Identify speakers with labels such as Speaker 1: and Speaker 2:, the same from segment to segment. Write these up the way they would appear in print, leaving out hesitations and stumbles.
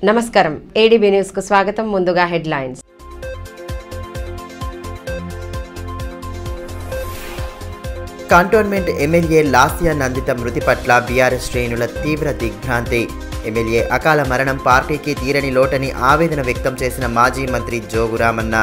Speaker 1: నమస్కారం ADB news కు స్వాగతం. ముందుగా headlines.
Speaker 2: Cantonment MLA Lasya Nanditha మృతి పట్ల బీఆర్ఎస్ శ్రేణుల తీవ్ర దిగ్భ్రాంతి. ఎమ్మెల్యే అకాల మరణం పార్టీకి తీరని లోటని ఆవేదన వ్యక్తం చేసిన మాజీ మంత్రి జోగు రామన్న.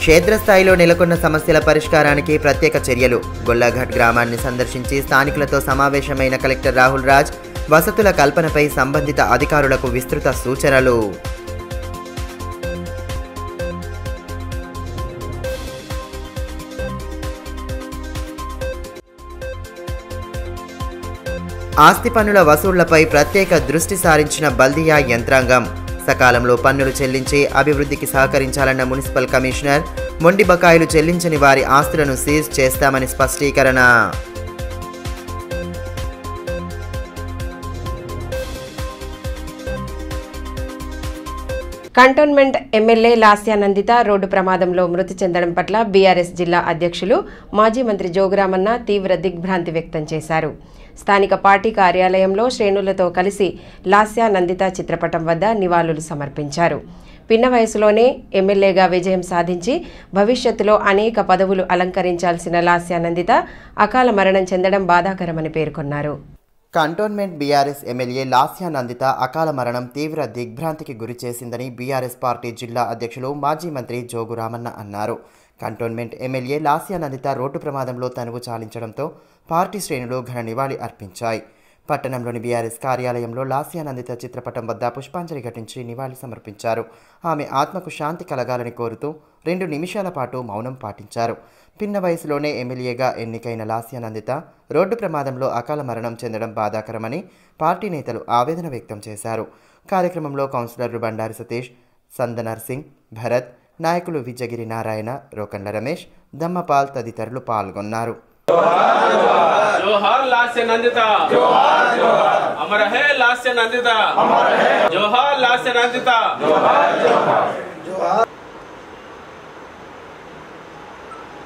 Speaker 2: క్షేత్రస్థాయిలో నెలకొన్న సమస్యల పరిష్కారానికి ప్రత్యేక చర్యలు. గొల్లఘట్ గ్రామాన్ని సందర్శించి స్థానికులతో సమావేశమైన కలెక్టర్ రాహుల్ రాజ్ వసతుల కల్పనపై సంబంధిత అధికారులకు విస్తృత సూచనలు. ఆస్తి పన్నుల వసూళ్లపై ప్రత్యేక దృష్టి సారించిన బల్దియా యంత్రాంగం. సకాలంలో పన్నులు చెల్లించి అభివృద్ధికి సహకరించాలన్న మున్సిపల్ కమిషనర్. మొండి బకాయిలు చెల్లించని వారి ఆస్తులను సీజ్ చేస్తామని స్పష్టీకరణ.
Speaker 1: Cantonment MLA Lasya Nanditha road ప్రమాదంలో మృతి చెందడం పట్ల బీఆర్ఎస్ జిల్లా అధ్యక్షులు మాజీ మంత్రి జోగు రామన్న తీవ్ర దిగ్భ్రాంతి వ్యక్తం చేశారు. స్థానిక పార్టీ కార్యాలయంలో శ్రేణులతో కలిసి లాస్య నందిత చిత్రపటం వద్ద నివాళులు సమర్పించారు. పిన్న వయసులోనే ఎమ్మెల్యేగా విజయం సాధించి భవిష్యత్తులో అనేక పదవులు అలంకరించాల్సిన లాస్య నందిత అకాల మరణం చెందడం బాధాకరమని పేర్కొన్నారు.
Speaker 2: Cantonment BRS MLA Lasya Nanditha అకాల మరణం తీవ్ర దిగ్భ్రాంతికి గురి చేసిందని బీఆర్ఎస్ పార్టీ జిల్లా అధ్యక్షులు మాజీ మంత్రి జోగు రామన్న అన్నారు. Cantonment MLA Lasya Nanditha road ప్రమాదంలో తనువు చాలించడంతో పార్టీ శ్రేణులు ఘన నివాళి అర్పించాయి. పట్టణంలోని బీఆర్ఎస్ కార్యాలయంలో లాస్య నందిత చిత్రపటం వద్ద పుష్పాంజలి ఘటించి నివాళి సమర్పించారు. ఆమె ఆత్మకు శాంతి కలగాలని కోరుతూ 2 నిమిషాల పాటు మౌనం పాటించారు. పిన్న వయసులోనే ఎమ్మెల్యేగా ఎన్నికైన లాస్య నందిత రోడ్డు ప్రమాదంలో అకాల మరణం చెందడం బాధాకరమని పార్టీ నేతలు ఆవేదన వ్యక్తం చేశారు. కార్యక్రమంలో కౌన్సిలర్లు బండారి సతీష్, సందనర్ సింగ్, భరత్, నాయకులు విజయగిరి నారాయణ, రోకండ్ల రమేష్, దమ్మపాల్ తదితరులు పాల్గొన్నారు.
Speaker 3: जोहार लास्य नंदिता, जोहार जोहार अमर है लास्य नंदिता, अमर है जोहार लास्य नंदिता, जोहार जोहार जोहार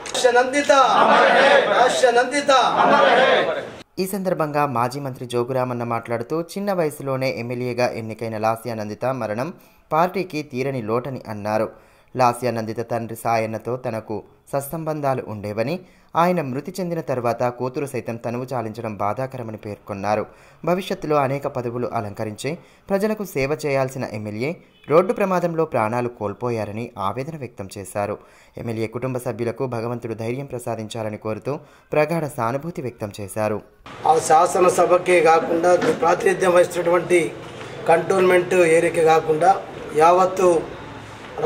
Speaker 3: लास्य नंदिता, अमर है लास्य नंदिता, अमर है.
Speaker 2: ఈ సందర్భంగా మాజీ మంత్రి జోగు రామన్న మాట్లాడుతూ చిన్న వయసులోనే ఎమ్మెల్యేగా ఎన్నికైన లాస్య నందిత మరణం పార్టీకి తీరని లోటని అన్నారు. లాస్య నందిత తండ్రి సాయన్నతో తనకు సత్సంబంధాలు ఉండేవని, ఆయన మృతి చెందిన తర్వాత కూతురు సైతం తనువు చాలించడం బాధాకరమని పేర్కొన్నారు. భవిష్యత్తులో అనేక పదవులు అలంకరించి ప్రజలకు సేవ చేయాల్సిన ఎమ్మెల్యే రోడ్డు ప్రమాదంలో ప్రాణాలు కోల్పోయారని ఆవేదన వ్యక్తం చేశారు. ఎమ్మెల్యే కుటుంబ సభ్యులకు భగవంతుడు ధైర్యం ప్రసాదించాలని కోరుతూ ప్రగాఢ సానుభూతి వ్యక్తం చేశారు.
Speaker 4: ఆ శాసనసభకే కాకుండా ప్రాతినిధ్యం వహిస్తున్నటువంటి కంటోన్మెంట్ ఏరియాకే కాకుండా యావత్తు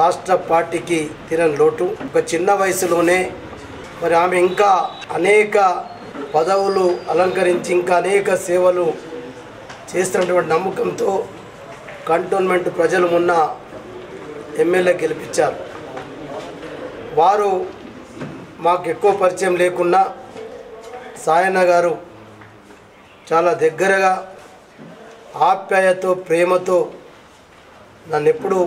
Speaker 4: రాష్ట్ర పార్టీకి తీరని లోటు. ఒక చిన్న వయసులోనే మరి ఆమె ఇంకా అనేక పదవులు అలంకరించి ఇంకా అనేక సేవలు చేస్తున్నటువంటి నమ్మకంతో కంటోన్మెంట్ ప్రజలు మొన్న ఎమ్మెల్యే గెలిపించారు. వారు మాకు ఎక్కువ పరిచయం లేకున్నా సాయన్న గారు చాలా దగ్గరగా ఆప్యాయతో ప్రేమతో నన్ను ఎప్పుడూ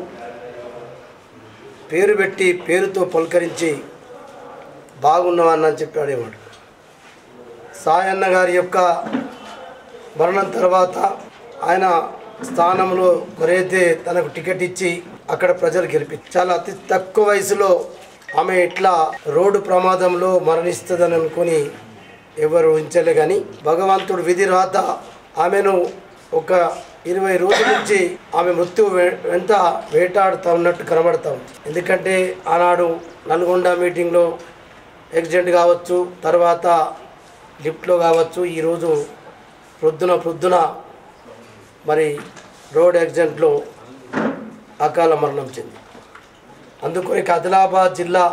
Speaker 4: పేరు పెట్టి పేరుతో పలకరించి బాగున్నామని చెప్పి అడేవాడు. సాయన్న గారి యొక్క మరణం తర్వాత ఆయన స్థానంలో మరైతే తనకు టికెట్ ఇచ్చి అక్కడ ప్రజలు గెలిపించారు. చాలా అతి తక్కువ వయసులో ఆమె ఇట్లా రోడ్డు ప్రమాదంలో మరణిస్తుందని అనుకుని ఎవరు ఊహించలే. కానీ భగవంతుడు విధి రాత ఆమెను ఒక 20 రోజుల నుంచి ఆమె మృత్యు వెంట వేటాడుతూ ఉన్నట్టు కనబడతాం. ఎందుకంటే ఆనాడు నల్గొండ మీటింగ్లో యాక్సిడెంట్ కావచ్చు, తర్వాత లిఫ్ట్లో కావచ్చు, ఈరోజు ప్రొద్దున మరి రోడ్ యాక్సిడెంట్లో అకాల మరణం చెంది. అందుకని ఆదిలాబాద్ జిల్లా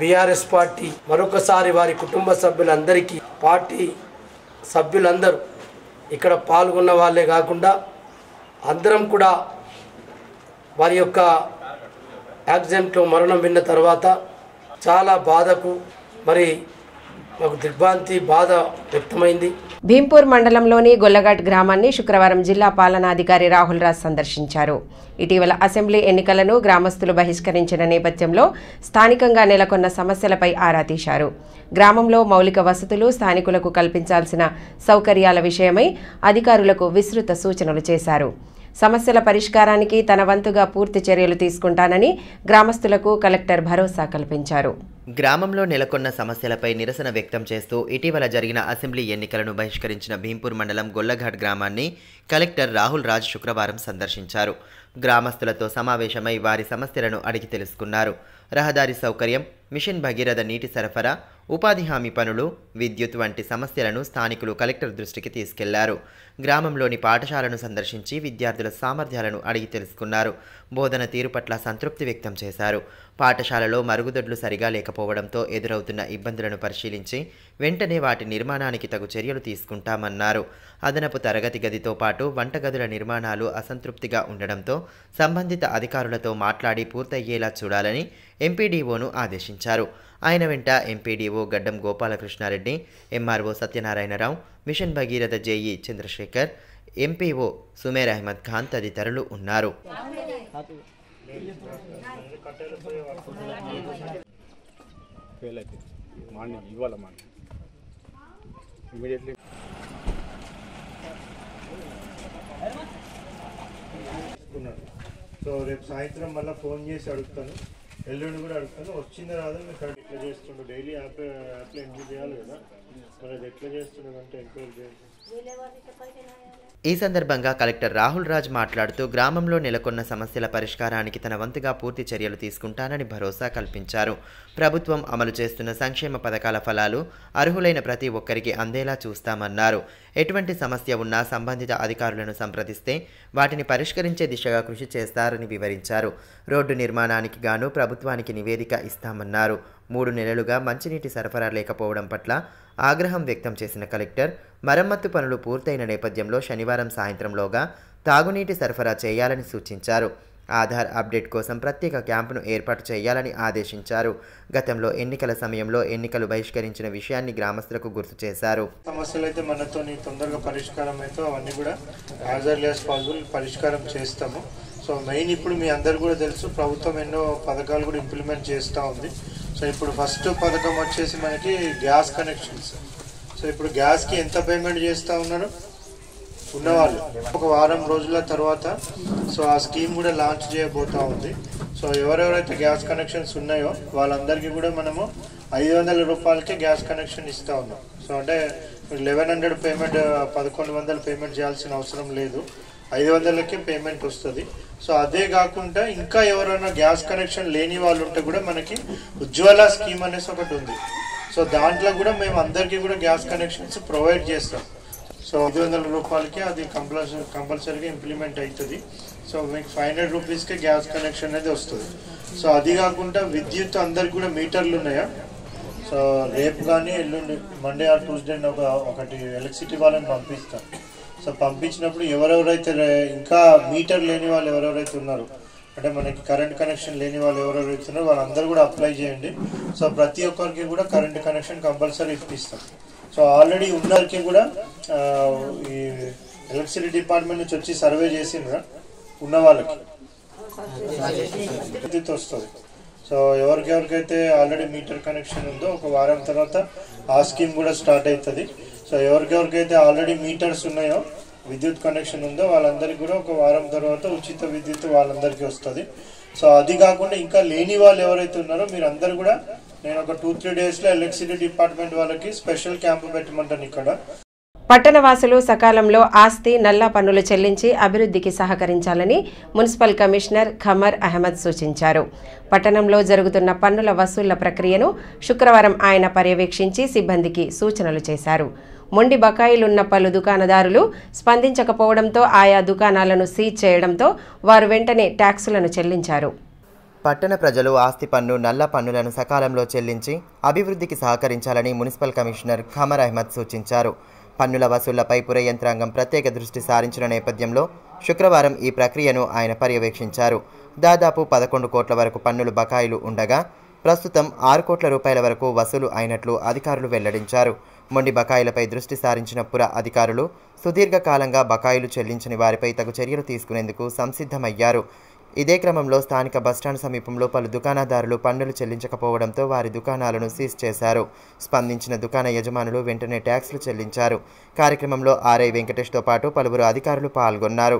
Speaker 4: బీఆర్ఎస్ పార్టీ మరొకసారి వారి కుటుంబ సభ్యులందరికీ, పార్టీ సభ్యులందరూ ఇక్కడ పాల్గొన్న వాళ్ళే కాకుండా అందరం కూడా వారి యొక్క యాక్సిడెంట్లో మరణం విన్న తర్వాత చాలా బాధకు మరి మాకు దిగ్భ్రాంతి బాధ వ్యక్తమైంది.
Speaker 1: భీంపూర్ మండలంలోని గొల్లఘాట్ గ్రామాన్ని శుక్రవారం జిల్లా పాలనాధికారి రాహుల్ రాజ్ సందర్శించారు. ఇటీవల అసెంబ్లీ ఎన్నికలను గ్రామస్తులు బహిష్కరించిన నేపథ్యంలో స్థానికంగా నెలకొన్న సమస్యలపై ఆరా తీశారు. గ్రామంలో మౌలిక వసతులు, స్థానికులకు కల్పించాల్సిన సౌకర్యాల విషయమై అధికారులకు విస్తృత సూచనలు చేశారు. సమస్యల పరిష్కారానికి తన వంతుగా పూర్తి చర్యలు తీసుకుంటానని గ్రామస్తులకు కలెక్టర్ భరోసా కల్పించారు.
Speaker 2: గ్రామంలో నెలకొన్న సమస్యలపై నిరసన వ్యక్తం చేస్తూ ఇటీవల జరిగిన అసెంబ్లీ ఎన్నికలను బహిష్కరించిన భీంపూర్ మండలం గొల్లఘాట్ గ్రామాన్ని కలెక్టర్ రాహుల్ రాజ్ శుక్రవారం సందర్శించారు. గ్రామస్తులతో సమావేశమై వారి సమస్యలను అడిగి తెలుసుకున్నారు. రహదారి సౌకర్యం, మిషన్ భగీరథ నీటి సరఫరా, ఉపాధి హామీ పనులు, విద్యుత్ వంటి సమస్యలను స్థానికులు కలెక్టర్ దృష్టికి తీసుకెళ్లారు. గ్రామంలోని పాఠశాలను సందర్శించి విద్యార్థుల సామర్థ్యాలను అడిగి తెలుసుకున్నారు. బోధన తీరు పట్ల సంతృప్తి వ్యక్తం చేశారు. పాఠశాలలో మరుగుదొడ్లు సరిగా లేకపోవడంతో ఎదురవుతున్న ఇబ్బందులను పరిశీలించి వెంటనే వాటి నిర్మాణానికి తగు చర్యలు తీసుకుంటామన్నారు. అదనపు తరగతి గదితో పాటు వంటగదుల నిర్మాణాలు అసంతృప్తిగా ఉండడంతో సంబంధిత అధికారులతో మాట్లాడి పూర్తయ్యేలా చూడాలని ఎంపీడీఓను ఆదేశించారు. ఆయన వెంట MPDO Gaddam Gopalakrishna Reddy, MRO Satyanarayana Rao, mission Bhagiratha JE Chandrasekhar, MPO Sumer Ahmed Khan తదితరులు ఉన్నారు.
Speaker 5: సో రేపు సాయంత్రం మళ్ళీ ఫోన్ చేసి అడుగుతాను, ఎల్లుండి కూడా అడుగుతాను. వచ్చిందో రాదో మీరు కరెక్ట్ ఎట్లా చేస్తుండో, డైలీ యాప్లో ఎంట్రీ చేయాలి కదా, మరి అది ఎట్లా చేస్తుండదంటే ఎంక్వైరీ చేయాలి.
Speaker 2: ఈ సందర్భంగా కలెక్టర్ రాహుల్ రాజ్ మాట్లాడుతూ గ్రామంలో నెలకొన్న సమస్యల పరిష్కారానికి తన వంతుగా పూర్తి చర్యలు తీసుకుంటానని భరోసా కల్పించారు. ప్రభుత్వం అమలు చేస్తున్న సంక్షేమ పథకాల ఫలాలు అర్హులైన ప్రతి ఒక్కరికి అందేలా చూస్తామన్నారు. ఎటువంటి సమస్య ఉన్నా సంబంధిత అధికారులను సంప్రదిస్తే వాటిని పరిష్కరించే దిశగా కృషి చేస్తారని వివరించారు. రోడ్డు నిర్మాణానికి గాను ప్రభుత్వానికి నివేదిక ఇస్తామన్నారు. 3 నెలలుగా మంచినీటి సరఫరా లేకపోవడం పట్ల ఆగ్రహం వ్యక్తం చేసిన కలెక్టర్ మరమ్మత్తు పనులు పూర్తయిన నేపథ్యంలో శనివారం సాయంత్రంలోగా తాగునీటి సరఫరా చేయాలని సూచించారు. ఆధార్ అప్డేట్ కోసం ప్రత్యేక క్యాంపును ఏర్పాటు చేయాలని ఆదేశించారు. గతంలో ఎన్నికల సమయంలో ఎన్నికలు బహిష్కరించిన విషయాన్ని గ్రామస్తులకు గుర్తు చేశారు.
Speaker 5: సమస్యలు అయితే మనతో తొందరగా పరిష్కారం అయితే అవన్నీ కూడా యాజ్ ఎర్లీ యాజ్ పాసిబుల్ పరిష్కారం చేస్తాము. సో మెయిన్ ఇప్పుడు మీ అందరు కూడా తెలుసు, ప్రభుత్వం ఎన్నో పథకాలు కూడా ఇంప్లిమెంట్ చేస్తూ ఉంది. సో ఇప్పుడు ఫస్ట్ పథకం వచ్చేసి మనకి గ్యాస్ కనెక్షన్స్. సో ఇప్పుడు గ్యాస్కి ఎంత పేమెంట్ చేస్తూ ఉన్నారు ఉన్నవాళ్ళు, ఒక వారం రోజుల తర్వాత సో ఆ స్కీమ్ కూడా లాంచ్ చేయబోతూ ఉంది. సో ఎవరెవరైతే గ్యాస్ కనెక్షన్స్ ఉన్నాయో వాళ్ళందరికీ కూడా మనము 500 రూపాయలకే గ్యాస్ కనెక్షన్ ఇస్తూ ఉన్నాం. సో అంటే 1100 పేమెంట్, 1100 పేమెంట్ చేయాల్సిన అవసరం లేదు, 500కే పేమెంట్ వస్తుంది. సో అదే కాకుండా ఇంకా ఎవరైనా గ్యాస్ కనెక్షన్ లేని వాళ్ళు ఉంటే కూడా మనకి ఉజ్వల స్కీమ్ అనేసి ఒకటి ఉంది. సో దాంట్లో కూడా మేము అందరికీ కూడా గ్యాస్ కనెక్షన్స్ ప్రొవైడ్ చేస్తాం. సో 500 రూపాయలకి అది కంపల్సరీగా ఇంప్లిమెంట్ అవుతుంది. సో మీకు 500 రూపీస్కే గ్యాస్ కనెక్షన్ అనేది వస్తుంది. సో అది కాకుండా విద్యుత్ అందరికి కూడా మీటర్లు ఉన్నాయా, సో రేపు కానీ ఎల్లుండి మండే ఆర్ ట్యూస్డే ఒకటి ఎలక్ట్రిసిటీ వాళ్ళని పంపిస్తాం. సో పంపించినప్పుడు ఎవరెవరైతే ఇంకా మీటర్ లేని వాళ్ళు ఎవరెవరైతే ఉన్నారు, అంటే మనకి కరెంట్ కనెక్షన్ లేని వాళ్ళు ఎవరెవరైతే ఉన్నారో వాళ్ళందరూ కూడా అప్లై చేయండి. సో ప్రతి ఒక్కరికి కూడా కరెంట్ కనెక్షన్ కంపల్సరీ ఇప్పిస్తాం. సో ఆల్రెడీ ఉన్నరికి కూడా ఈ ఎలక్ట్రిసిటీ డిపార్ట్మెంట్ నుంచి వచ్చి సర్వే చేసిండ్రా ఉన్న వాళ్ళకి విద్యుత్ వస్తుంది. సో ఎవరికైతే ఆల్రెడీ మీటర్ కనెక్షన్ ఉందో ఒక వారం తర్వాత ఆ స్కీమ్ కూడా స్టార్ట్ అవుతుంది. సో ఎవరికైతే ఆల్రెడీ మీటర్స్ ఉన్నాయో, విద్యుత్ కనెక్షన్ ఉందో వాళ్ళందరికీ కూడా ఒక వారం తర్వాత ఉచిత విద్యుత్ వాళ్ళందరికీ వస్తుంది. సో అది కాకుండా ఇంకా లేని వాళ్ళు ఎవరైతే ఉన్నారో మీరందరూ కూడా నేను ఒక 2-3 డేస్లో ఎలక్ట్రిసిటీ డిపార్ట్మెంట్ వాళ్ళకి స్పెషల్ క్యాంపు పెట్టమంటాను. ఇక్కడ
Speaker 1: పట్టణవాసులు సకాలంలో ఆస్తి, నల్లా పన్నులు చెల్లించి అభివృద్ధికి సహకరించాలని మున్సిపల్ కమిషనర్ ఖమర్ అహ్మద్ సూచించారు. పట్టణంలో జరుగుతున్న పన్నుల వసూళ్ల ప్రక్రియను శుక్రవారం ఆయన పర్యవేక్షించి సిబ్బందికి సూచనలు చేశారు. మొండి బకాయిలున్న పలు దుకాణదారులు స్పందించకపోవడంతో ఆయా దుకాణాలను సీజ్ చేయడంతో వారు వెంటనే ట్యాక్సులను చెల్లించారు.
Speaker 2: పట్టణ ప్రజలు ఆస్తి పన్ను, నల్ల పన్నులను సకాలంలో చెల్లించి అభివృద్ధికి సహకరించాలని మున్సిపల్ కమిషనర్ ఖమర్ అహ్మద్ సూచించారు. పన్నుల వసూళ్లపై పుర యంత్రాంగం ప్రత్యేక దృష్టి సారించిన నేపథ్యంలో శుక్రవారం ఈ ప్రక్రియను ఆయన పర్యవేక్షించారు. దాదాపు 11 కోట్ల వరకు పన్నులు బకాయిలు ఉండగా ప్రస్తుతం 6 కోట్ల రూపాయల వరకు వసూలు అయినట్లు అధికారులు వెల్లడించారు. మొండి బకాయిలపై దృష్టి సారించిన పుర అధికారులు సుదీర్ఘకాలంగా బకాయిలు చెల్లించని వారిపై తగు చర్యలు తీసుకునేందుకు సంసిద్ధమయ్యారు. ఇదే క్రమంలో స్థానిక బస్టాండ్ సమీపంలో పలు దుకాణదారులు పన్నులు చెల్లించకపోవడంతో వారి దుకాణాలను సీజ్ చేశారు. స్పందించిన దుకాణ యజమానులు వెంటనే ట్యాక్స్లు చెల్లించారు. కార్యక్రమంలో ఆర్ఐ వెంకటేష్తో పాటు పలువురు అధికారులు పాల్గొన్నారు.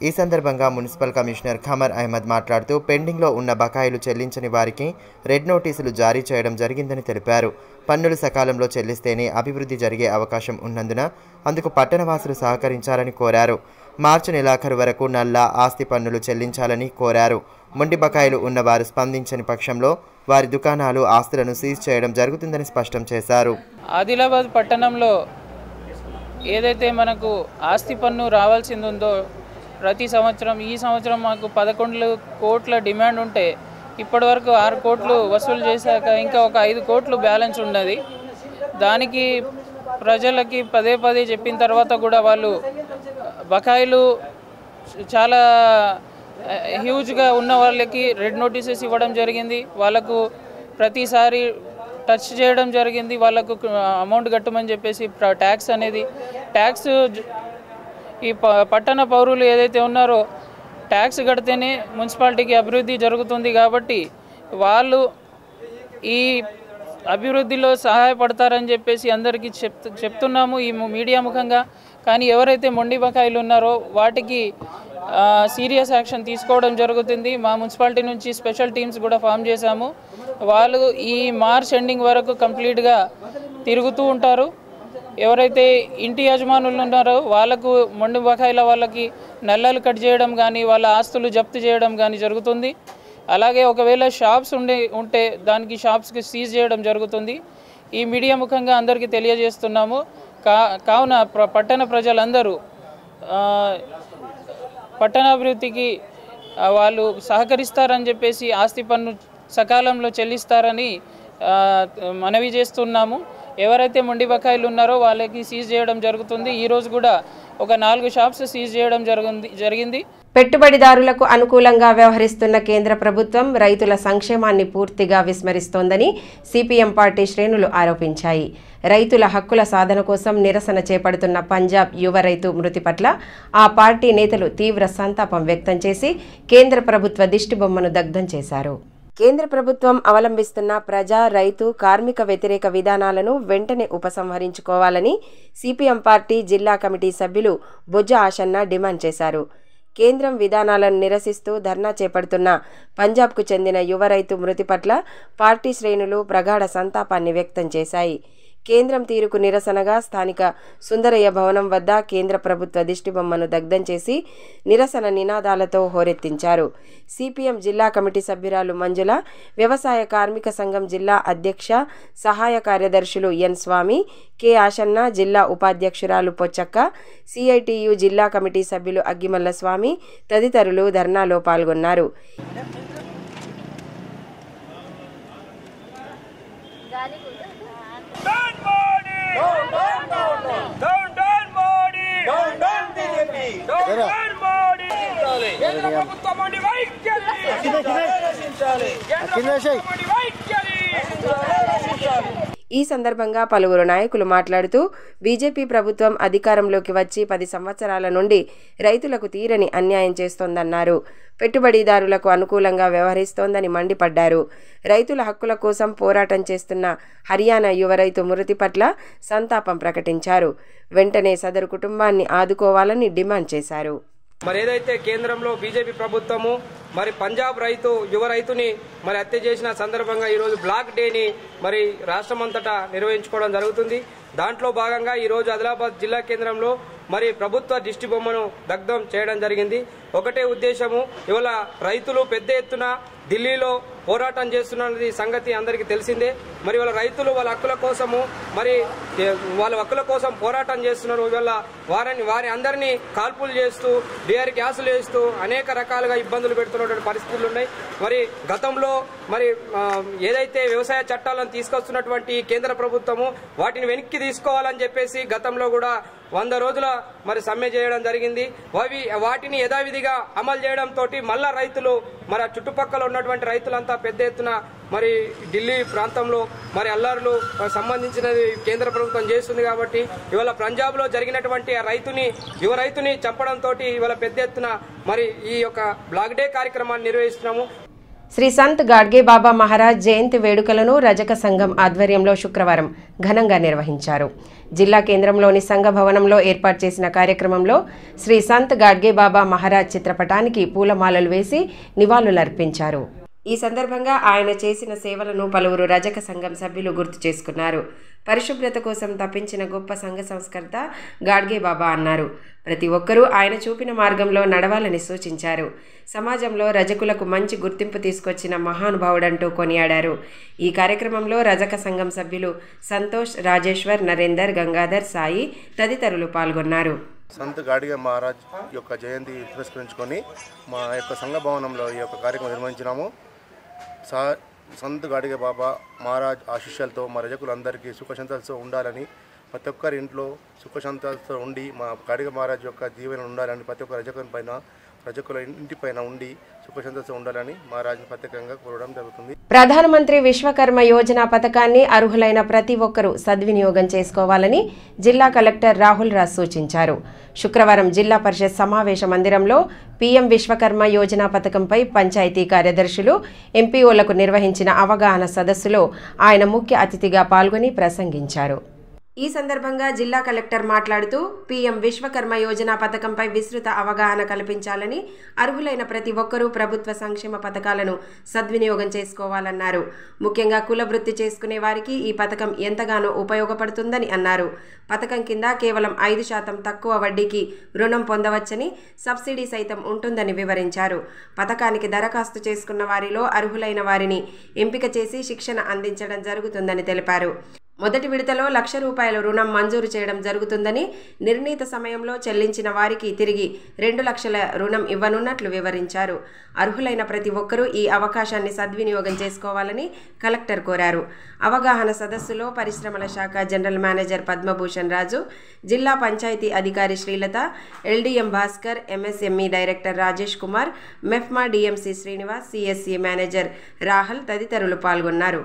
Speaker 2: ఈ సందర్భంగా మున్సిపల్ కమిషనర్ ఖమర్ అహ్మద్ మాట్లాడుతూ పెండింగ్లో ఉన్న బకాయిలు చెల్లించని వారికి రెడ్ నోటీసులు జారీ చేయడం జరిగిందని తెలిపారు. పన్నులు సకాలంలో చెల్లిస్తేనే అభివృద్ధి జరిగే అవకాశం ఉన్నందున అందుకు పట్టణవాసులు సహకరించాలని కోరారు. మార్చి నెలాఖరు వరకు నల్లా ఆస్తి పన్నులు చెల్లించాలని కోరారు. మొండి బకాయిలు ఉన్నవారు స్పందించని పక్షంలో వారి దుకాణాలు ఆస్తులను సీజ్ చేయడం జరుగుతుందని స్పష్టం చేశారు.
Speaker 6: ఆదిలాబాద్ పట్టణంలో ఏదైతే మనకు ఆస్తి పన్ను రావాల్సింది ఉందో ప్రతి సంవత్సరం ఈ సంవత్సరం మాకు 11 కోట్ల డిమాండ్ ఉంటే ఇప్పటివరకు 6 కోట్లు వసూలు చేశాక ఇంకా ఒక 5 కోట్లు బ్యాలెన్స్ ఉన్నది. దానికి ప్రజలకి పదే చెప్పిన తర్వాత కూడా వాళ్ళు బకాయిలు చాలా హ్యూజ్గా ఉన్న వాళ్ళకి రెడ్ నోటీసెస్ ఇవ్వడం జరిగింది. వాళ్ళకు ప్రతిసారి టచ్ చేయడం జరిగింది. వాళ్ళకు అమౌంట్ కట్టమని చెప్పేసి ట్యాక్స్ ఈ పట్టణ పౌరులు ఏదైతే ఉన్నారో ట్యాక్స్ కడితేనే మున్సిపాలిటీకి అభివృద్ధి జరుగుతుంది కాబట్టి వాళ్ళు ఈ అభివృద్ధిలో సహాయపడతారని చెప్పేసి అందరికీ చెప్తున్నాము ఈ మీడియా ముఖంగా. కానీ ఎవరైతే మొండి బకాయిలు ఉన్నారో వాటికి సీరియస్ యాక్షన్ తీసుకోవడం జరుగుతుంది. మా మున్సిపాలిటీ నుంచి స్పెషల్ టీమ్స్ కూడా ఫామ్ చేశాము. వాళ్ళు ఈ మార్చ్ ఎండింగ్ వరకు కంప్లీట్గా తిరుగుతూ ఉంటారు. ఎవరైతే ఇంటి యజమానులు ఉన్నారో వాళ్ళకు మొండి బకాయిల వాళ్ళకి నల్లలు కట్ చేయడం కానీ వాళ్ళ ఆస్తులు జప్తు చేయడం కానీ జరుగుతుంది. అలాగే ఒకవేళ షాప్స్ ఉంటే దానికి షాప్స్కి సీజ్ చేయడం జరుగుతుంది. ఈ మీడియా ముఖంగా అందరికీ తెలియజేస్తున్నాము. కావున పట్టణ ప్రజలందరూ పట్టణాభివృద్ధికి వాళ్ళు సహకరిస్తారని చెప్పేసి ఆస్తి పన్ను సకాలంలో చెల్లిస్తారని మనవి చేస్తున్నాము. ఎవరైతే మొండి బకాయిలు ఉన్నారో వాళ్ళకి సీజ్ చేయడం జరుగుతుంది. ఈరోజు కూడా ఒక 4 షాప్స్ సీజ్ చేయడం జరిగింది.
Speaker 1: పెట్టుబడిదారులకు అనుకూలంగా వ్యవహరిస్తున్న కేంద్ర ప్రభుత్వం రైతుల సంక్షేమాన్ని పూర్తిగా విస్మరిస్తోందని సిపిఎం పార్టీ శ్రేణులు ఆరోపించాయి. రైతుల హక్కుల సాధన కోసం నిరసన చేపడుతున్న పంజాబ్ యువ రైతు మృతి పట్ల ఆ పార్టీ నేతలు తీవ్ర సంతాపం వ్యక్తం చేసి కేంద్ర ప్రభుత్వ దిష్టిబొమ్మను దగ్ధం చేశారు. కేంద్ర ప్రభుత్వం అవలంబిస్తున్న ప్రజా రైతు కార్మిక వ్యతిరేక విధానాలను వెంటనే ఉపసంహరించుకోవాలని సిపిఎం పార్టీ జిల్లా కమిటీ సభ్యులు బొజ్జ ఆశన్న డిమాండ్ చేశారు. కేంద్రం విధానాలను నిరసిస్తూ ధర్నా చేపడుతున్న పంజాబ్కు చెందిన యువ రైతు మృతి పట్ల పార్టీ శ్రేణులు ప్రగాఢ సంతాపాన్ని వ్యక్తం చేశాయి. కేంద్రం తీరుకు నిరసనగా స్థానిక సుందరయ్య భవనం వద్ద కేంద్ర ప్రభుత్వ దిష్టిబొమ్మను దగ్ధం చేసి నిరసన నినాదాలతో హోరెత్తించారు. సిపిఎం జిల్లా కమిటీ సభ్యురాలు మంజుల, వ్యవసాయ కార్మిక సంఘం జిల్లా అధ్యక్ష సహాయ కార్యదర్శులు ఎన్ స్వామి, కె ఆశన్న, జిల్లా ఉపాధ్యక్షురాలు పొచ్చక్క, సిఐటియు జిల్లా కమిటీ సభ్యులు అగ్గిమల్ల స్వామి తదితరులు ధర్నాలో పాల్గొన్నారు. ఈ సందర్భంగా పలువురు నాయకులు మాట్లాడుతూ బీజేపీ ప్రభుత్వం అధికారంలోకి వచ్చి 10 సంవత్సరాల నుండి రైతులకు తీరని అన్యాయం చేస్తోందన్నారు. పెట్టుబడిదారులకు అనుకూలంగా వ్యవహరిస్తోందని మండిపడ్డారు. రైతుల హక్కుల కోసం పోరాటం చేస్తున్న హర్యానా యువ రైతు మృతి పట్ల సంతాపం ప్రకటించారు. వెంటనే సదరు కుటుంబాన్ని ఆదుకోవాలని డిమాండ్ చేశారు.
Speaker 7: మరి ఏదైతే కేంద్రంలో బీజేపీ ప్రభుత్వము మరి పంజాబ్ యువ రైతుని మరి హత్య చేసిన సందర్భంగా ఈరోజు బ్లాక్ డేని మరి రాష్ట్రమంతటా నిర్వహించుకోవడం జరుగుతుంది. దాంట్లో భాగంగా ఈరోజు ఆదిలాబాద్ జిల్లా కేంద్రంలో మరి ప్రభుత్వ దిష్టి బొమ్మను దగ్ధం చేయడం జరిగింది. ఒకటే ఉద్దేశము, ఇవాళ రైతులు పెద్ద ఎత్తున ఢిల్లీలో పోరాటం చేస్తున్నది సంగతి అందరికీ తెలిసిందే. మరి వాళ్ళ రైతులు వాళ్ళ హక్కుల కోసము మరి వాళ్ళ హక్కుల కోసం పోరాటం చేస్తున్నారు. ఇవాళ వారి అందరినీ కాల్పులు చేస్తూ డిఆర్ గ్యాసులు వేస్తూ అనేక రకాలుగా ఇబ్బందులు పెడుతున్నటువంటి పరిస్థితులు ఉన్నాయి. మరి గతంలో మరి ఏదైతే వ్యవసాయ చట్టాలను తీసుకొస్తున్నటువంటి కేంద్ర ప్రభుత్వము వాటిని వెనక్కి తీసుకోవాలని చెప్పేసి గతంలో కూడా 100 రోజుల మరి సమ్మె చేయడం జరిగింది. వాటిని యథావిధిగా అమలు చేయడంతో మళ్ళా రైతులు మరి ఆ చుట్టుపక్కల ఉన్నటువంటి రైతులంతా పెద్ద ఎత్తున మరి ఢిల్లీ ప్రాంతంలో మరి అల్లర్లు సంబంధించినది కేంద్ర ప్రభుత్వం చేస్తుంది. కాబట్టి ఇవాళ పంజాబ్లో జరిగినటువంటి ఆ యువ రైతుని చంపడంతో ఇవాళ పెద్ద ఎత్తున మరి ఈ యొక్క బ్లాక్ డే కార్యక్రమాన్ని నిర్వహిస్తున్నాము.
Speaker 1: శ్రీ సంత్ గాడ్గే బాబా మహారాజ్ జయంతి వేడుకలను రజక సంఘం ఆధ్వర్యంలో శుక్రవారం ఘనంగా నిర్వహించారు. జిల్లా కేంద్రంలోని సంఘ భవనంలో ఏర్పాటు చేసిన కార్యక్రమంలో శ్రీ సంత్ గాడ్గే బాబా మహారాజ్ చిత్రపటానికి పూలమాలలు వేసి నివాళులర్పించారు. ఈ సందర్భంగా ఆయన చేసిన సేవలను పలువురు రజక సంఘం సభ్యులు గుర్తు చేసుకున్నారు. పరిశుభ్రత కోసం తప్పించిన గొప్ప సంఘ సంస్కర్త గాడ్గే బాబా అన్నారు. ప్రతి ఒక్కరూ ఆయన చూపిన మార్గంలో నడవాలని సూచించారు. సమాజంలో రజకులకు మంచి గుర్తింపు తీసుకొచ్చిన మహానుభావుడంటూ కొనియాడారు. ఈ కార్యక్రమంలో రజక సంఘం సభ్యులు సంతోష్, రాజేశ్వర్, నరేందర్, గంగాధర్, సాయి తదితరులు పాల్గొన్నారు.
Speaker 8: సంత్ గాడ్గే మహారాజ్ యొక్క జయంతి పురస్కరించుకొని మా యొక్క సంఘ భవనంలో ఈ యొక్క కార్యక్రమం నిర్వహించినాము. సంత్ గాడ్గే బాబా మహారాజ్ ఆశీస్సులతో మా రజకులందరికీ సుఖశాంతులతో ఉండాలని, ప్రతి ఒక్కరి ఇంట్లో సుఖశాంతులతో ఉండి మా గాడ్గే మహారాజ్ యొక్క దీవెన ఉండాలని, ప్రతి ఒక్క రజకుల ఇంటిపైన ఉండి సుఖశాంతులతో ఉండాలని మహారాజ్ని ప్రత్యేకంగా కోరడం జరుగుతుంది.
Speaker 1: ప్రధానమంత్రి విశ్వకర్మ యోజన పథకాన్ని అర్హులైన ప్రతి ఒక్కరూ సద్వినియోగం చేసుకోవాలని జిల్లా కలెక్టర్ రాహుల్ రాజ్ సూచించారు. శుక్రవారం జిల్లా పరిషత్ సమావేశ మందిరంలో పీఎం విశ్వకర్మ యోజన పథకంపై పంచాయతీ కార్యదర్శులు, ఎంపీఓలకు నిర్వహించిన అవగాహన సదస్సులో ఆయన ముఖ్య అతిథిగా పాల్గొని ప్రసంగించారు. ఈ సందర్భంగా జిల్లా కలెక్టర్ మాట్లాడుతూ పీఎం విశ్వకర్మ యోజన పథకంపై విస్తృత అవగాహన కల్పించాలని, అర్హులైన ప్రతి ఒక్కరూ ప్రభుత్వ సంక్షేమ పథకాలను సద్వినియోగం చేసుకోవాలన్నారు. ముఖ్యంగా కుల వృత్తి చేసుకునే వారికి ఈ పథకం ఎంతగానో ఉపయోగపడుతుందని అన్నారు. పథకం కింద కేవలం 5% తక్కువ వడ్డీకి రుణం పొందవచ్చని, సబ్సిడీ సైతం ఉంటుందని వివరించారు. పథకానికి దరఖాస్తు చేసుకున్న వారిలో అర్హులైన వారిని ఎంపిక చేసి శిక్షణ అందించడం జరుగుతుందని తెలిపారు. మొదటి విడతలో ₹1,00,000 రుణం మంజూరు చేయడం జరుగుతుందని, నిర్ణీత సమయంలో చెల్లించిన వారికి తిరిగి 2,00,000 రుణం ఇవ్వనున్నట్లు వివరించారు. అర్హులైన ప్రతి ఒక్కరూ ఈ అవకాశాన్ని సద్వినియోగం చేసుకోవాలని కలెక్టర్ కోరారు. అవగాహన సదస్సులో పరిశ్రమల శాఖ జనరల్ మేనేజర్ పద్మభూషణ్ రాజు, జిల్లా పంచాయతీ అధికారి Srilatha, LDM Bhaskar, MSME director Rajesh Kumar, MEPMA DMC Srinivas, CSC manager Rahul తదితరులు పాల్గొన్నారు.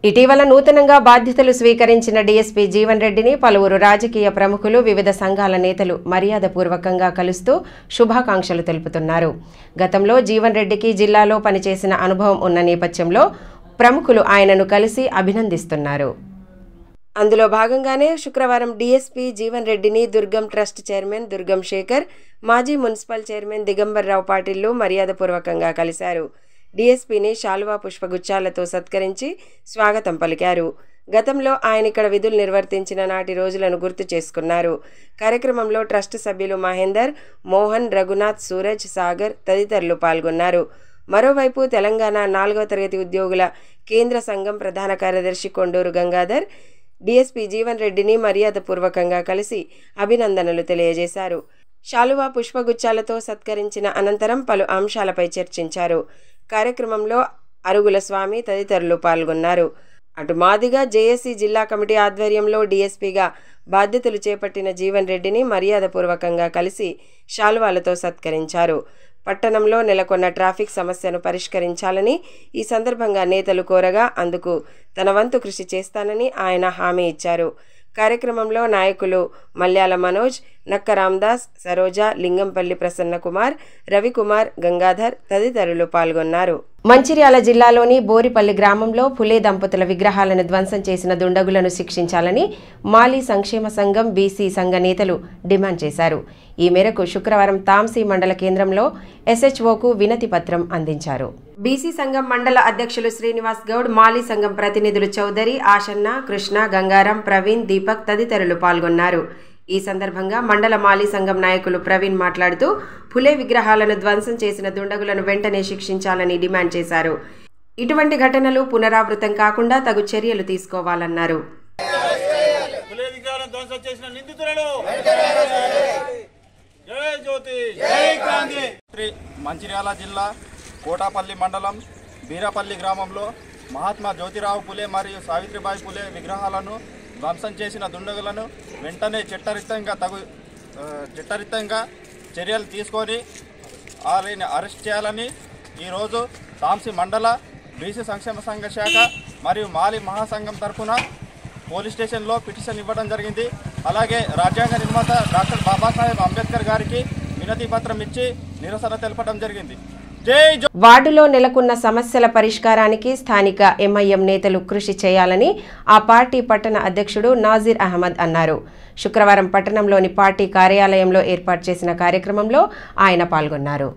Speaker 1: ఇటీవల నూతనంగా బాధ్యతలు స్వీకరించిన డీఎస్పీ జీవన్ రెడ్డిని పలువురు రాజకీయ ప్రముఖులు, వివిధ సంఘాల నేతలు మర్యాదపూర్వకంగా కలుస్తూ శుభాకాంక్షలు తెలుపుతున్నారు. గతంలో జీవన్ రెడ్డికి జిల్లాలో పనిచేసిన అనుభవం ఉన్న నేపథ్యంలో ప్రముఖులు ఆయనను కలిసి అభినందిస్తున్నారు. అందులో భాగంగానే శుక్రవారం డీఎస్పీ జీవన్ రెడ్డిని దుర్గం ట్రస్ట్ చైర్మన్ దుర్గం శేఖర్, మాజీ మున్సిపల్ చైర్మన్ దిగంబర్ రావు పాటిల్లు మర్యాదపూర్వకంగా కలిశారు. డీఎస్పీని శాలువా పుష్పగుచ్చాలతో సత్కరించి స్వాగతం పలికారు. గతంలో ఆయన ఇక్కడ విధులు నిర్వర్తించిన నాటి రోజులను గుర్తు చేసుకున్నారు. కార్యక్రమంలో ట్రస్ట్ సభ్యులు మహేందర్, మోహన్, రఘునాథ్, సూరజ్, సాగర్ తదితరులు పాల్గొన్నారు. మరోవైపు తెలంగాణ 4వ తరగతి ఉద్యోగుల కేంద్ర సంఘం ప్రధాన కార్యదర్శి కొండూరు గంగాధర్ డీఎస్పీ జీవన్ రెడ్డిని మర్యాదపూర్వకంగా కలిసి అభినందనలు తెలియజేశారు. శాలువా పుష్పగుచ్చాలతో సత్కరించిన అనంతరం పలు అంశాలపై చర్చించారు. కార్యక్రమంలో అరుగుల స్వామి తదితరులు పాల్గొన్నారు. అటు మాదిగా జేఏసీ జిల్లా కమిటీ ఆధ్వర్యంలో డీఎస్పీగా బాధ్యతలు చేపట్టిన జీవన్ రెడ్డిని మర్యాదపూర్వకంగా కలిసి శాలువాలతో సత్కరించారు. పట్టణంలో నెలకొన్న ట్రాఫిక్ సమస్యను పరిష్కరించాలని ఈ సందర్భంగా నేతలు కోరగా అందుకు తన వంతు కృషి చేస్తానని ఆయన హామీ ఇచ్చారు. కార్యక్రమంలో నాయకులు మల్యాల మనోజ్, నక్క రామదాస్, సరోజ, లింగంపల్లి ప్రసన్నకుమార్, రవికుమార్, గంగాధర్ తదితరులు పాల్గొన్నారు. మంచిర్యాల జిల్లాలోని బోరిపల్లి గ్రామంలో ఫులే దంపతుల విగ్రహాలను ధ్వంసం చేసిన దుండగులను శిక్షించాలని మాలీ సంక్షేమ సంఘం, బీసీ సంఘ నేతలు డిమాండ్ చేశారు. ఈ మేరకు శుక్రవారం తాంసీ మండల కేంద్రంలో ఎస్హెచ్ఓకు వినతి పత్రం అందించారు. బీసీ సంఘం మండల అధ్యక్షులు శ్రీనివాస్ గౌడ్, మాలీ సంఘం ప్రతినిధులు చౌదరి, ఆశన్న, కృష్ణ, గంగారం, ప్రవీణ్, దీపక్ తదితరులు పాల్గొన్నారు. ఈ సందర్భంగా మండల మాలీ సంఘం నాయకులు ప్రవీణ్ మాట్లాడుతూ ఫులే విగ్రహాలను ధ్వంసం చేసిన దుండగులను వెంటనే శిక్షించాలని డిమాండ్ చేశారు. ఇటువంటి ఘటనలు పునరావృతం కాకుండా తగు చర్యలు తీసుకోవాలన్నారు.
Speaker 9: ధ్వంసం చేసిన నిందితులను జై జ్యోతి జై క్రాంతి. మంచిర్యాల జిల్లా కోటాపల్లి మండలం బీరాపల్లి గ్రామంలో మహాత్మా జ్యోతిరావు పులే మరియు సావిత్రిబాయి పులే విగ్రహాలను ధ్వంసం చేసిన దుండగులను వెంటనే చట్టరీత్యంగా చర్యలు తీసుకొని వాళ్ళని అరెస్ట్ చేయాలని ఈరోజు తాంసీ మండల బీసీ సంక్షేమ సంఘ శాఖ మరియు మాలి మహాసంఘం తరఫున పోలీస్ స్టేషన్లో పిటిషన్ ఇవ్వడం జరిగింది. అలాగే రాజ్యాంగ నిర్మాత డాక్టర్ బాబాసాహెబ్ అంబేద్కర్ గారికి వినతి పత్రం ఇచ్చి నిరసన తెలపడం జరిగింది.
Speaker 1: వార్డులో నెలకొన్న సమస్యల పరిష్కారానికి స్థానిక ఎంఐఎం నేతలు కృషి చేయాలని ఆ పార్టీ పట్టణ అధ్యక్షుడు నాజీర్ అహ్మద్ అన్నారు. శుక్రవారం పట్టణంలోని పార్టీ కార్యాలయంలో ఏర్పాటు చేసిన కార్యక్రమంలో ఆయన పాల్గొన్నారు.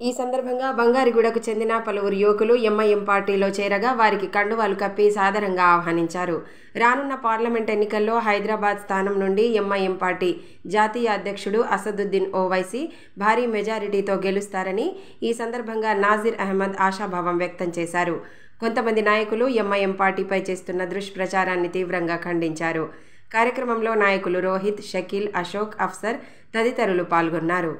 Speaker 1: ఈ సందర్భంగా బంగారిగూడకు చెందిన పలువురు యువకులు ఎంఐఎం పార్టీలో చేరగా వారికి కండువాలు కప్పి సాదరంగా ఆహ్వానించారు. రానున్న పార్లమెంట్ ఎన్నికల్లో హైదరాబాద్ స్థానం నుండి ఎంఐఎం పార్టీ జాతీయ అధ్యక్షుడు అసదుద్దీన్ ఓవైసీ భారీ మెజారిటీతో గెలుస్తారని ఈ సందర్భంగా నాజీర్ అహ్మద్ ఆశాభావం వ్యక్తం చేశారు. కొంతమంది నాయకులు ఎంఐఎం పార్టీపై చేస్తున్న దుష్ప్రచారాన్ని తీవ్రంగా ఖండించారు. కార్యక్రమంలో నాయకులు రోహిత్, షకీల్, అశోక్, అఫ్సర్ తదితరులు పాల్గొన్నారు.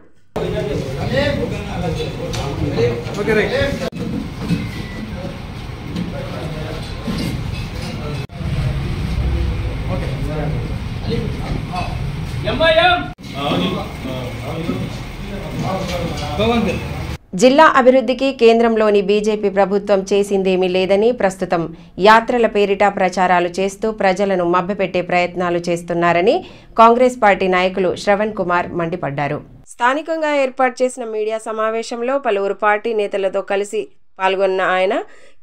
Speaker 1: జిల్లా అభివృద్ధికి కేంద్రంలోని బీజేపీ ప్రభుత్వం చేసిందేమీ లేదని, ప్రస్తుతం యాత్రల పేరిట ప్రచారాలు చేస్తూ ప్రజలను మభ్యపెట్టే ప్రయత్నాలు చేస్తున్నారని కాంగ్రెస్ పార్టీ నాయకులు శ్రవణ్ కుమార్ మండిపడ్డారు. స్థానికంగా ఏర్పాటు చేసిన మీడియా సమావేశంలో పలువురు పార్టీ నేతలతో కలిసి పాల్గొన్న ఆయన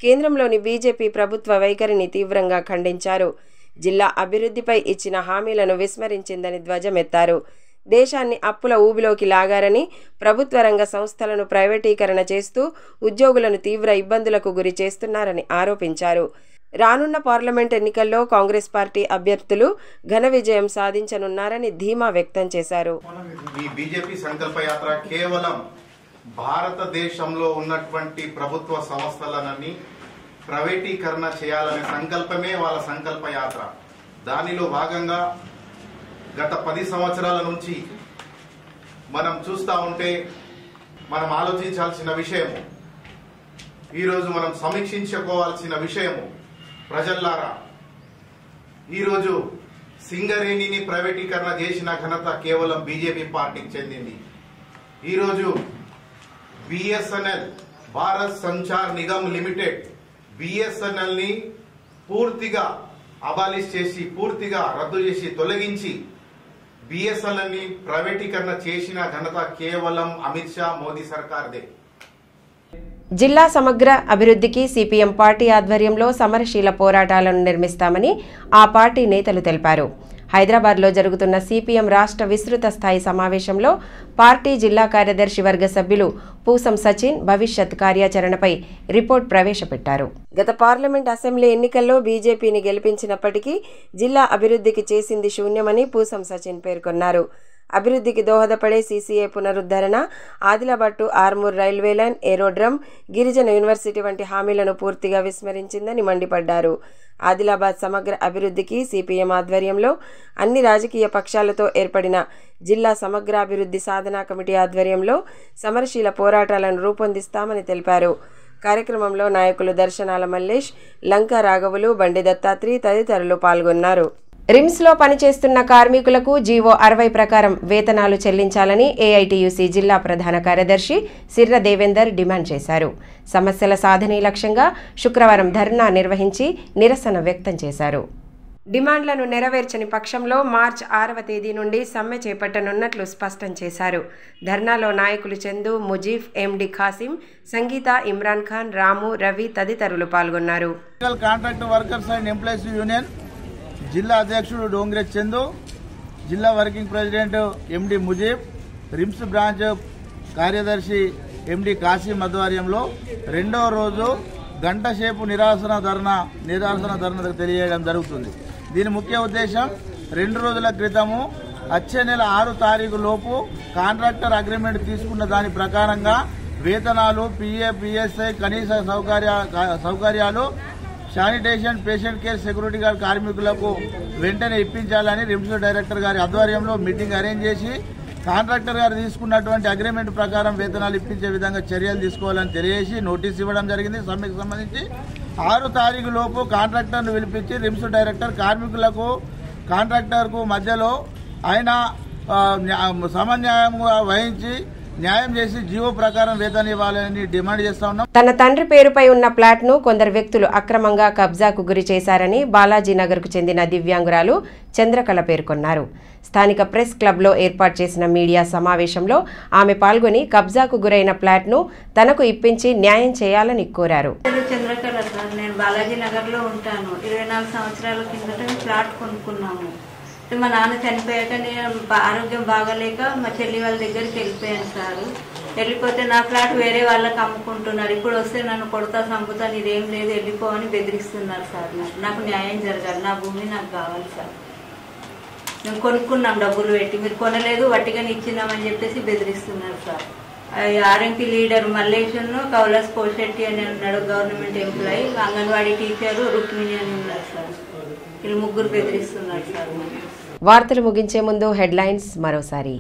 Speaker 1: కేంద్రంలోని బీజేపీ ప్రభుత్వ వైఖరిని తీవ్రంగా ఖండించారు. జిల్లా అభివృద్ధిపై ఇచ్చిన హామీలను విస్మరించిందని ధ్వజమెత్తారు. దేశాన్ని అప్పుల ఊబిలోకి లాగారని, ప్రభుత్వ రంగ సంస్థలను ప్రైవేటీకరణ చేస్తూ ఉద్యోగులను తీవ్ర ఇబ్బందులకు గురి చేస్తున్నారని ఆరోపించారు. రానున్న పార్లమెంట్ ఎన్నికల్లో కాంగ్రెస్ పార్టీ అభ్యర్థులు ఘన విజయం సాధించనున్నారని ధీమా వ్యక్తం చేశారు.
Speaker 8: ఈ బీజేపీ సంకల్ప యాత్ర కేవలం భారతదేశంలో ఉన్నటువంటి ప్రభుత్వ సంస్థలన్నీ ప్రైవేటీకరణ చేయాలనే సంకల్పమే వాళ్ళ సంకల్ప యాత్ర. దానిలో భాగంగా గత 10 సంవత్సరాల నుంచి మనం చూస్తూ ఉంటే మనం ఆలోచించాల్సిన విషయము, ఈరోజు మనం సమీక్షించుకోవాల్సిన విషయము, ప్రజల్లారా ఈరోజు సింగరేణిని ప్రైవేటీకరణ చేసిన ఘనత కేవలం బీజేపీ పార్టీకి చెందింది. ఈరోజు BSNL Bharat Sanchar Nigam limited BSNL ని పూర్తిగా అబాలిష్ చేసి, పూర్తిగా రద్దు చేసి, తొలగించి బిఎస్ఎన్ఎల్ ని ప్రైవేటీకరణ చేసిన ఘనత కేవలం అమిత్ షా మోదీ సర్కార్దే.
Speaker 1: జిల్లా సమగ్ర అభివృద్ధికి సిపిఎం పార్టీ ఆధ్వర్యంలో సమరశీల పోరాటాలను నిర్మిస్తామని ఆ పార్టీ నేతలు తెలిపారు. హైదరాబాద్లో జరుగుతున్న సిపిఎం రాష్ట్ర విస్తృత స్థాయి సమావేశంలో పార్టీ జిల్లా కార్యదర్శి వర్గ సభ్యులు పూసం సచిన్ భవిష్యత్ కార్యాచరణపై రిపోర్ట్ ప్రవేశపెట్టారు. గత పార్లమెంట్ అసెంబ్లీ ఎన్నికల్లో బీజేపీని గెలిపించినప్పటికీ జిల్లా అభివృద్ధికి చేసింది శూన్యమని పూసం సచిన్ పేర్కొన్నారు. అభివృద్ధికి దోహదపడే సీసీఏ పునరుద్ధరణ, Adilabad to Armoor railway line, aerodrome, గిరిజన యూనివర్సిటీ వంటి హామీలను పూర్తిగా విస్మరించిందని మండిపడ్డారు. ఆదిలాబాద్ సమగ్ర అభివృద్ధికి సిపిఎం ఆధ్వర్యంలో అన్ని రాజకీయ పక్షాలతో ఏర్పడిన జిల్లా సమగ్రాభివృద్ధి సాధనా కమిటీ ఆధ్వర్యంలో సమరశీల పోరాటాలను రూపొందిస్తామని తెలిపారు. కార్యక్రమంలో నాయకులు దర్శనాల మల్లేష్, లంకా రాఘవులు, బండి దత్తాత్రి తదితరులు పాల్గొన్నారు. రిమ్స్లో పనిచేస్తున్న కార్మికులకు జీవో 60 ప్రకారం వేతనాలు చెల్లించాలని ఏఐటీయూసీ జిల్లా ప్రధాన కార్యదర్శి సిర్ర దేవేందర్ డిమాండ్ చేశారు. సమస్యల సాధనే లక్ష్యంగా శుక్రవారం ధర్నా నిర్వహించి నిరసన వ్యక్తం చేశారు. డిమాండ్లను నెరవేర్చని పక్షంలో మార్చి 6వ తేదీ నుండి సమ్మె చేపట్టనున్నట్లు స్పష్టం చేశారు. ధర్నాలో నాయకులు చందు, ముజీఫ్, ఎండి ఖాసిం, సంగీత, ఇమ్రాన్ ఖాన్, రాము, రవి తదితరులు పాల్గొన్నారు.
Speaker 9: జిల్లా అధ్యక్షుడు డోంగ్రే చందు, జిల్లా వర్కింగ్ ప్రెసిడెంట్ ఎండి ముజీబ్, రిమ్స్ బ్రాంచ్ కార్యదర్శి ఎండి కాసిం ఆధ్వర్యంలో రెండవ రోజు గంట సేపు నిరాసన ధర్నా తెలియజేయడం జరుగుతుంది. దీని ముఖ్య ఉద్దేశం 2 రోజుల క్రితము వచ్చే నెల 6 తారీఖు లోపు కాంట్రాక్టర్ అగ్రిమెంట్ తీసుకున్న దాని ప్రకారంగా వేతనాలు, పిఎఫ్, పిఎస్ఐ, కనీస సౌకర్యాలు sanitation, patient care, security guard కార్మికులకు వెంటనే ఇప్పించాలని రిమ్స్ డైరెక్టర్ గారి ఆధ్వర్యంలో మీటింగ్ అరేంజ్ చేసి కాంట్రాక్టర్ గారు తీసుకున్నటువంటి అగ్రిమెంట్ ప్రకారం వేతనాలు ఇప్పించే విధంగా చర్యలు తీసుకోవాలని తెలియజేసి నోటీస్ ఇవ్వడం జరిగింది. సమ్మెకు సంబంధించి 6 తారీఖు లోపు కాంట్రాక్టర్ను పిలిపించి రిమ్స్ డైరెక్టర్ కార్మికులకు కాంట్రాక్టర్కు మధ్యలో ఆయన సమన్యాయంగా వహించి న్యాయం చేసి జీవో ప్రకారం వేతనం ఇవ్వాలని డిమాండ్ చేస్తా ఉన్నాం.
Speaker 1: తన తండ్రి పేరుపై ఉన్న ప్లాట్ను కొందరు వ్యక్తులు అక్రమంగా కబ్జాకు గురి చేశారని బాలాజీనగర్కు చెందిన దివ్యాంగురాలు చంద్రకళ పేర్కొన్నారు. స్థానిక ప్రెస్ క్లబ్లో ఏర్పాటు చేసిన మీడియా సమావేశంలో ఆమె పాల్గొని కబ్జాకు గురైన ప్లాట్ను తనకు ఇప్పించి న్యాయం చేయాలని కోరారు.
Speaker 10: చంద్రకళ సార్, నేను బాలాజీనగర్లో ఉంటాను. 24 సంవత్సరాల కిందట ఫ్లాట్ కొనుక్కున్నాము. మా నాన్న చనిపోయాక నేను ఆరోగ్యం బాగాలేక మా చెల్లి వాళ్ళ దగ్గరికి వెళ్ళిపోయాను సార్. వెళ్ళిపోతే నా ఫ్లాట్ వేరే వాళ్ళకి అమ్ముకుంటున్నారు. ఇప్పుడు వస్తే నన్ను కొడతా, చంపుతా, ఇదేం లేదు, వెళ్ళిపోవని బెదిరిస్తున్నారు సార్. నాకు న్యాయం జరగాలి, నా భూమి నాకు కావాలి సార్. మేము కొనుక్కున్నాం డబ్బులు పెట్టి, మీరు కొనలేదు, వట్టిగానే ఇచ్చినామని చెప్పేసి బెదిరిస్తున్నారు సార్. ఆర్ఎంపీ లీడర్ మల్లేశ్వరను, కౌలాస్ పోషెట్టి అని ఉన్నాడు, government employee, anganwadi teacher Rukmini అని ఉన్నారు సార్. వీళ్ళు ముగ్గురు బెదిరిస్తున్నారు సార్.
Speaker 1: వార్తలు ముగించే ముందు హెడ్లైన్స్ మరోసారి.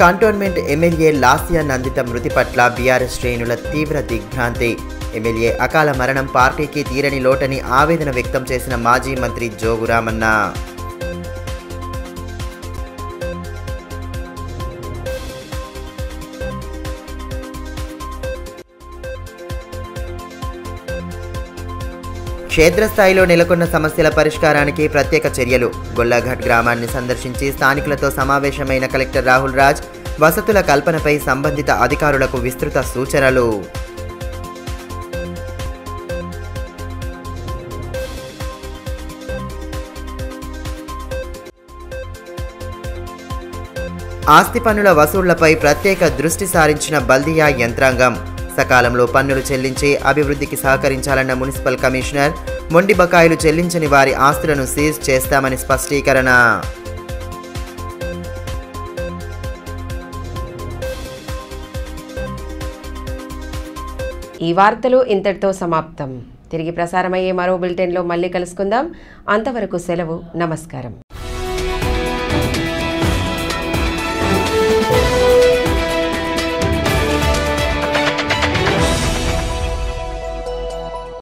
Speaker 2: కంటోన్మెంట్ ఎమ్మెల్యే లాస్యా నందిత మృతి పట్ల బీఆర్ఎస్ శ్రేణుల తీవ్ర దిగ్భ్రాంతి. ఎమ్మెల్యే అకాల మరణం పార్టీకి తీరని లోటని ఆవేదన వ్యక్తం చేసిన మాజీ మంత్రి జోగురామన్న. క్షేత్రస్థాయిలో నెలకొన్న సమస్యల పరిష్కారానికి ప్రత్యేక చర్యలు. గొల్లాఘాట్ గ్రామాన్ని సందర్శించి స్థానికులతో సమావేశమైన కలెక్టర్ రాహుల్ రాజ్ వసతుల కల్పనపై సంబంధిత అధికారులకు విస్తృత సూచనలు. ఆస్తి పన్నుల వసూళ్లపై ప్రత్యేక దృష్టి సారించిన బల్దియా యంత్రాంగం. సకాలంలో పన్నులు చెల్లించి అభివృద్ధికి సహకరించాలన్న మున్సిపల్ కమిషనర్. మొండి బకాయిలు చెల్లించని వారి ఆస్తులను సీజ్ చేస్తామని స్పష్టీకరణ.
Speaker 1: ఈ వార్తలు ఇంతటితో సమాప్తం. తిరిగి ప్రసారమయ్యే మరో బులెటిన్లో మళ్ళీ కలుసుకుందాం. అంతవరకు సెలవు. నమస్కారం.